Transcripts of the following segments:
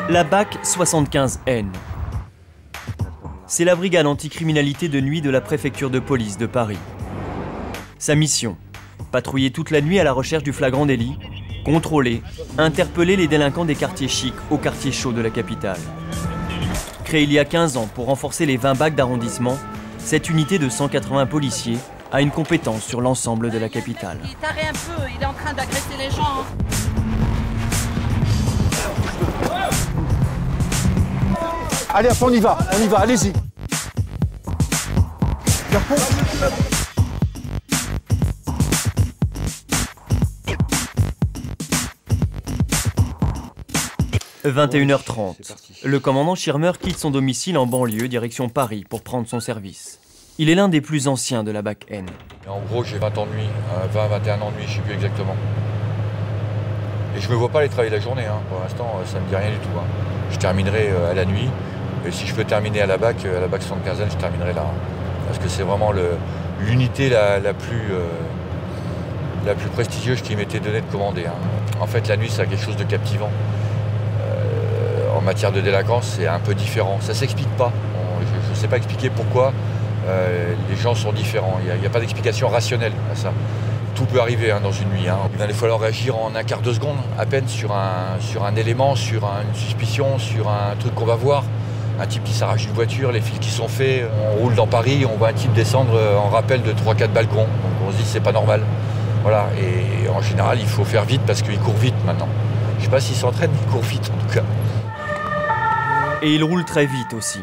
La BAC 75N. C'est la brigade anticriminalité de nuit de la préfecture de police de Paris. Sa mission, patrouiller toute la nuit à la recherche du flagrant délit, contrôler, interpeller les délinquants des quartiers chics aux quartiers chauds de la capitale. Créée il y a 15 ans pour renforcer les 20 BAC d'arrondissement, cette unité de 180 policiers a une compétence sur l'ensemble de la capitale. Il taré un peu, il est en train d'agresser les gens. Allez, on y va, allez-y. 21h30. Le commandant Schirmer quitte son domicile en banlieue, direction Paris, pour prendre son service. Il est l'un des plus anciens de la BAC N. En gros, j'ai 20 ans de nuit, 20-21 ans de nuit, je ne sais plus exactement. Et je ne me vois pas aller travailler la journée, hein. Pour l'instant, ça ne me dit rien du tout. Hein. Je terminerai à la nuit, et si je peux terminer à la BAC 75N, je terminerai là. Hein. Parce que c'est vraiment l'unité la plus prestigieuse qui m'était donnée de commander. Hein. En fait, la nuit, ça a quelque chose de captivant. En matière de délinquance, c'est un peu différent. Ça ne s'explique pas. Je ne sais pas expliquer pourquoi les gens sont différents. Il n'y a pas d'explication rationnelle à ça. Tout peut arriver hein, dans une nuit. Hein. Il va falloir réagir en un quart de seconde, à peine, sur un élément, sur une suspicion, sur un truc qu'on va voir. Un type qui s'arrache une voiture, les fils qui sont faits. On roule dans Paris, on voit un type descendre en rappel de 3-4 balcons. Donc on se dit c'est pas normal. Voilà. Et en général, il faut faire vite parce qu'il court vite maintenant. Je ne sais pas s'il s'entraîne, mais il court vite en tout cas. Et il roule très vite aussi.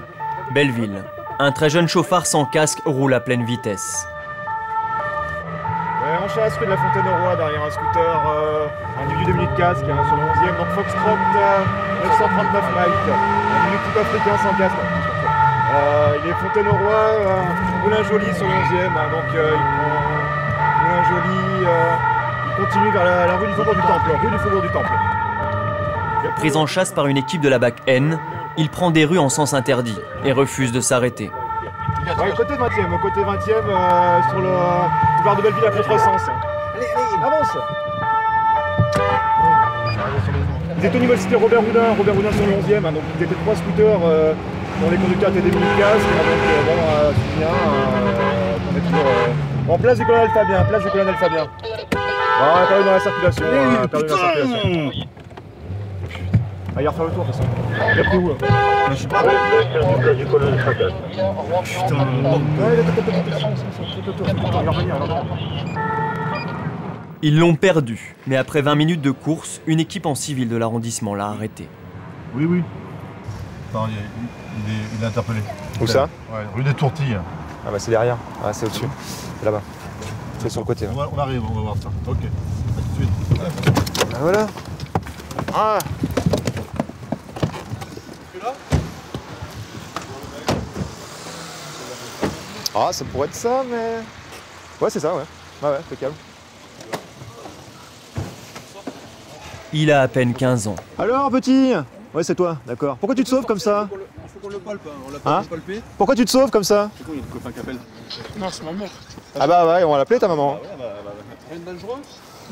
Belleville. Un très jeune chauffard sans casque roule à pleine vitesse. En chasse, rue de la Fontaine-au-Roi, derrière un scooter, individu 2 minutes casque, hein, sur le 11e, donc Foxtrot 939 Mike, individu type africain sans casque. Il est Fontaine-au-Roi, Moulin-Joly sur le 11e, hein, donc il prend Moulin-Joly, il continue vers la rue du Faubourg du Temple, Pris en chasse par une équipe de la BAC N, il prend des rues en sens interdit et refuse de s'arrêter. Ouais, côté 20e, sur le boulevard de Belleville à contresens. Allez, avance. Ils étaient au niveau de cité Robert Houdin sur le 11e, hein, donc ils étaient 3 scooters dont les conducteurs étaient des mini-casques, donc c'est bien, on est toujours en place du colonel Fabien, on a perdu dans la circulation, Ah, il va refaire le tour de toute façon. Il a pris où là? Je sais pas. Ils l'ont perdu, mais après 20 minutes de course, une équipe en civil de l'arrondissement l'a arrêté. Oui. Non, il est interpellé. Où ça? Ouais, rue des Tourtilles. Ah bah c'est derrière, ah, c'est au-dessus, c'est là-bas. C'est sur le côté. Hein. On arrive, on va voir ça. Ok, à tout de suite. Ah voilà. Ah. Ah, ça pourrait être ça, mais... Ouais, c'est ça, ouais. Ouais, impeccable. Il a à peine 15 ans. Alors, petit? Ouais, c'est toi, d'accord. Pourquoi tu te sauves comme ça? Il faut qu'on le palpe, on l'a pas palpé. Pourquoi tu te sauves comme ça? C'est quoi, il y a le copain qui appelle? Non, c'est ma mère. Ah bah ouais, on va l'appeler ta maman. Rien de dangereux?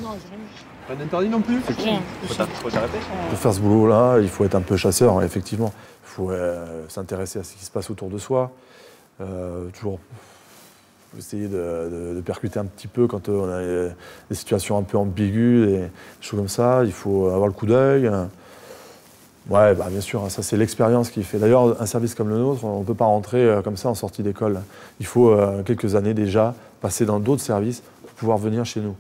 Non, j'ai rien. Rien d'interdit non plus? Rien. Faut t'arrêter? Pour faire ce boulot-là, il faut être un peu chasseur, effectivement. Il faut s'intéresser à ce qui se passe autour de soi. Toujours essayer de percuter un petit peu quand on a des situations un peu ambiguës, des choses comme ça. Il faut avoir le coup d'œil. Ouais, bah bien sûr, ça c'est l'expérience qui fait. D'ailleurs, un service comme le nôtre, on ne peut pas rentrer comme ça en sortie d'école. Il faut quelques années déjà passer dans d'autres services pour pouvoir venir chez nous.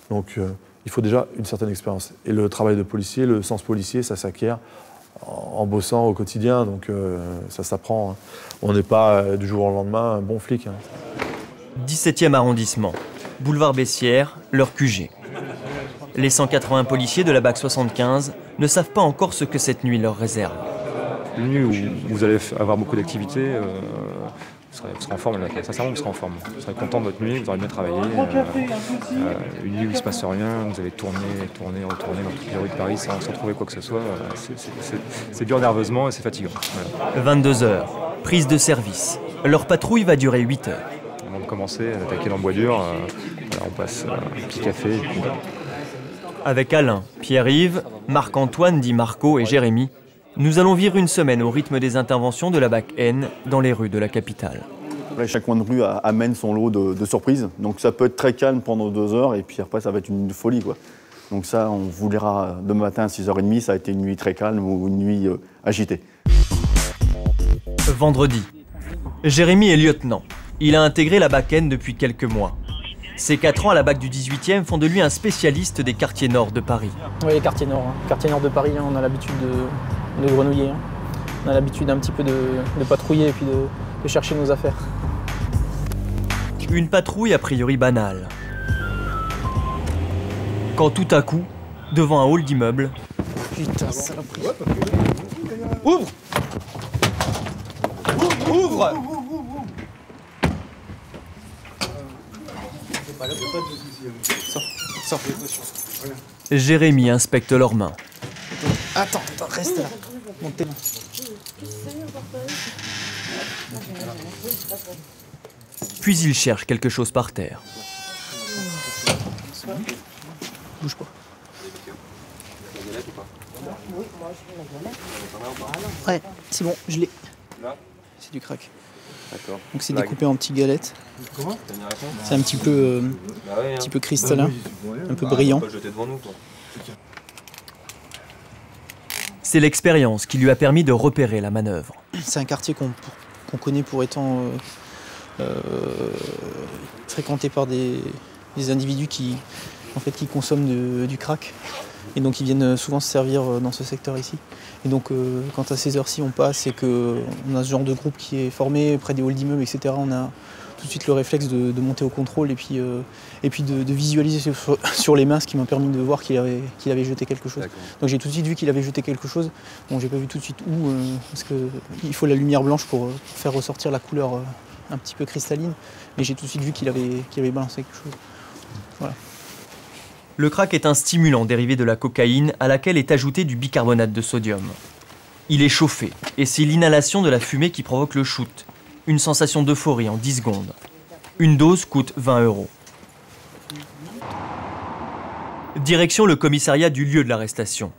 Donc il faut déjà une certaine expérience. Et le travail de policier, le sens policier, ça s'acquiert en bossant au quotidien, donc ça s'apprend. Hein. On n'est pas du jour au lendemain un bon flic. Hein. 17e arrondissement, boulevard Bessières, leur QG. Les 180 policiers de la BAC 75 ne savent pas encore ce que cette nuit leur réserve. Une nuit où vous allez avoir beaucoup d'activités, vous serez en forme, sincèrement vous serez en forme. Vous serez content de votre nuit, vous aurez bien travaillé. Une nuit où il ne se passe rien, vous allez tourner dans toutes les rues de Paris sans trouver quoi que ce soit. C'est dur nerveusement et c'est fatigant. Voilà. 22h, prise de service. Leur patrouille va durer 8 heures. Avant de commencer à attaquer dans le bois dur, on passe un petit café. Et puis... Avec Alain, Pierre-Yves, Marc-Antoine dit Marco et Jérémy, Nous allons vivre une semaine au rythme des interventions de la BAC N dans les rues de la capitale. Chaque coin de rue amène son lot de surprises. Donc ça peut être très calme pendant 2 heures et puis après ça va être une folie, quoi. Donc ça, on vous lira demain matin à 6h30, ça a été une nuit très calme ou une nuit agitée. Vendredi, Jérémy est lieutenant. Il a intégré la BAC N depuis quelques mois. Ses 4 ans à la BAC du 18e font de lui un spécialiste des quartiers nord de Paris. Oui, les quartiers nord. Quartiers nord de Paris, on a l'habitude de grenouiller. On a l'habitude un petit peu de patrouiller et puis de chercher nos affaires. Une patrouille a priori banale. Quand tout à coup, devant un hall d'immeuble... Putain, saloperie. Ouvre! Ouvre! Sors. Jérémy inspecte leurs mains. Attends, reste là. Monte tes mains. Puis il cherche quelque chose par terre. Bouge pas. Ouais, c'est bon, je l'ai. C'est du crack. D'accord. Donc c'est découpé en petites galettes. C'est un petit peu, cristallin, un peu brillant. C'est l'expérience qui lui a permis de repérer la manœuvre. C'est un quartier qu'on connaît pour étant fréquenté par des individus qui consomment du crack. Et donc ils viennent souvent se servir dans ce secteur ici. Et donc quand à ces heures-ci on passe et qu'on a ce genre de groupe qui est formé près des halls d'immeubles, etc., on a tout de suite le réflexe de monter au contrôle et puis de visualiser sur les mains, ce qui m'a permis de voir qu'il avait jeté quelque chose. Donc j'ai tout de suite vu qu'il avait jeté quelque chose. Bon, j'ai pas vu tout de suite où, parce qu'il faut la lumière blanche pour faire ressortir la couleur un petit peu cristalline. Mais j'ai tout de suite vu qu'il avait balancé quelque chose. Voilà. Le crack est un stimulant dérivé de la cocaïne à laquelle est ajouté du bicarbonate de sodium. Il est chauffé et c'est l'inhalation de la fumée qui provoque le shoot, une sensation d'euphorie en 10 secondes. Une dose coûte 20 €. Direction le commissariat du lieu de l'arrestation.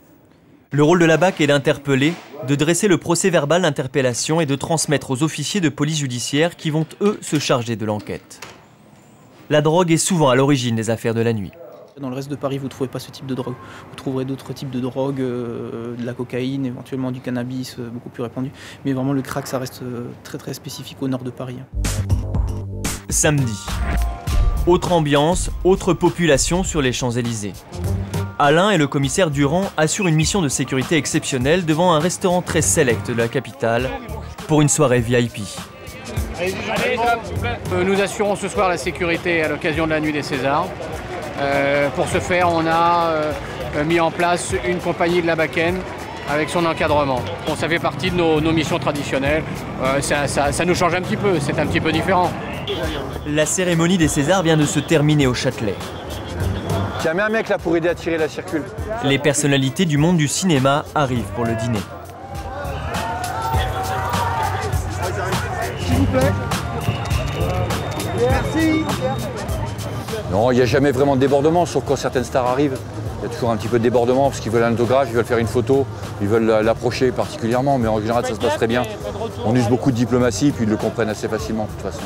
Le rôle de la BAC est d'interpeller, de dresser le procès-verbal d'interpellation et de transmettre aux officiers de police judiciaire qui vont, eux, se charger de l'enquête. La drogue est souvent à l'origine des affaires de la nuit. Dans le reste de Paris, vous ne trouvez pas ce type de drogue. Vous trouverez d'autres types de drogues, de la cocaïne, éventuellement du cannabis, beaucoup plus répandu. Mais vraiment, le crack, ça reste très très spécifique au nord de Paris. Samedi. Autre ambiance, autre population sur les Champs-Élysées. Alain et le commissaire Durand assurent une mission de sécurité exceptionnelle devant un restaurant très select de la capitale pour une soirée VIP. Nous assurons ce soir la sécurité à l'occasion de la Nuit des Césars. Pour ce faire, on a mis en place une compagnie de la BAC N avec son encadrement. Bon, ça fait partie de nos missions traditionnelles. Ça nous change un petit peu, c'est un petit peu différent. La cérémonie des Césars vient de se terminer au Châtelet. Tiens, mets un mec là pour aider à tirer la circule. Les personnalités du monde du cinéma arrivent pour le dîner. S'il vous plaît. Merci. Non, il n'y a jamais vraiment de débordement, sauf quand certaines stars arrivent. Il y a toujours un petit peu de débordement parce qu'ils veulent un autographe, ils veulent faire une photo, ils veulent l'approcher particulièrement, mais en général ça se passe très bien. On use beaucoup de diplomatie, puis ils le comprennent assez facilement de toute façon.